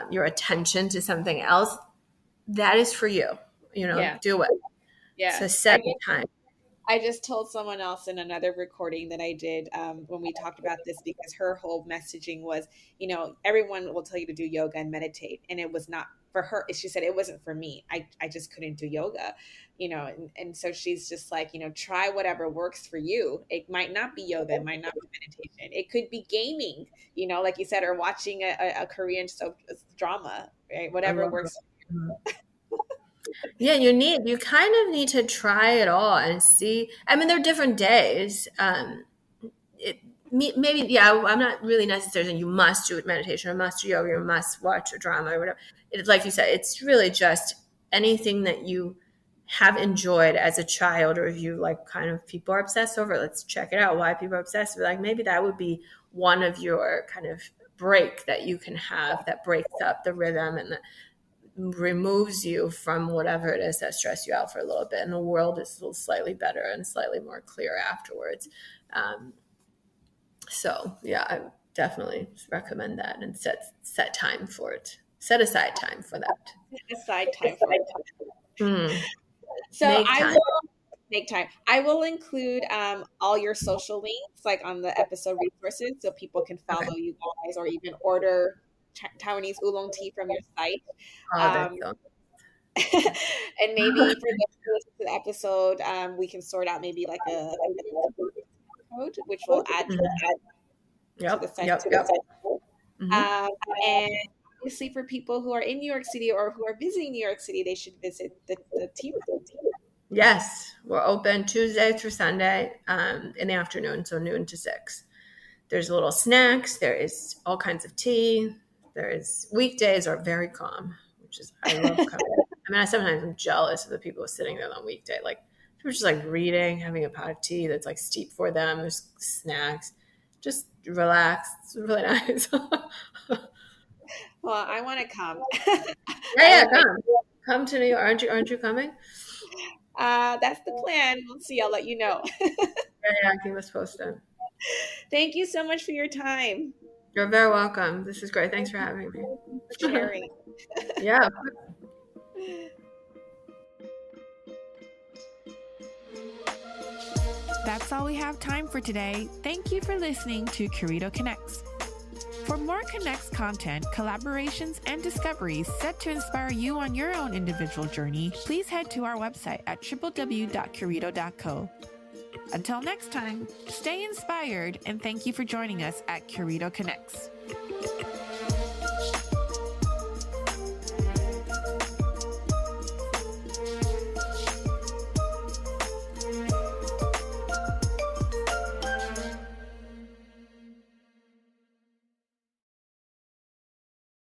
your attention to something else, that is for you, do it. Yeah. So set the time. I just told someone else in another recording that I did when we talked about this, because her whole messaging was, everyone will tell you to do yoga and meditate. And it was not for her. She said it wasn't for me. I just couldn't do yoga, and so she's just like, try whatever works for you. It might not be yoga. It might not be meditation. It could be gaming, like you said, or watching a Korean soap drama, right? Whatever works for you. Yeah, you kind of need to try it all and see. I mean, there are different days. Maybe, yeah, I'm not really necessarily saying you must do meditation or must do yoga or must watch a drama or whatever. It's like you said, it's really just anything that you have enjoyed as a child, or if you like kind of people are obsessed over, let's check it out. Why people are obsessed with, like, maybe that would be one of your kind of break that you can have that breaks up the rhythm and removes you from whatever it is that stressed you out for a little bit, and the world is a little slightly better and slightly more clear afterwards. So yeah, I definitely recommend that, and set time for it. Set aside time for that. Set aside time for it. So make time. I will include all your social links, like on the episode resources, so people can follow you guys, or even order Taiwanese oolong tea from your site. And maybe for the episode, we can sort out maybe like a code, which will add to the site. And obviously, for people who are in New York City or who are visiting New York City, they should visit the tea room. Yes, we're open Tuesday through Sunday in the afternoon, so noon to 6. There's little snacks. There is all kinds of tea. Weekdays are very calm, which is, I love coming. I mean, I sometimes am jealous of the people sitting there on weekday. Like, they're just like reading, having a pot of tea that's like steep for them. There's snacks. Just relax. It's really nice. Well, I want to come. Yeah, come. Come to New York. Aren't you coming? That's the plan. We'll see. I'll let you know. Yeah, keep us posted. Thank you so much for your time. You're very welcome. This is great. Thanks for having me. For sharing. Yeah. That's all we have time for today. Thank you for listening to Curito Connects. For more Connects content, collaborations, and discoveries set to inspire you on your own individual journey, please head to our website at www.curito.co. Until next time, stay inspired, and thank you for joining us at Curito Connects.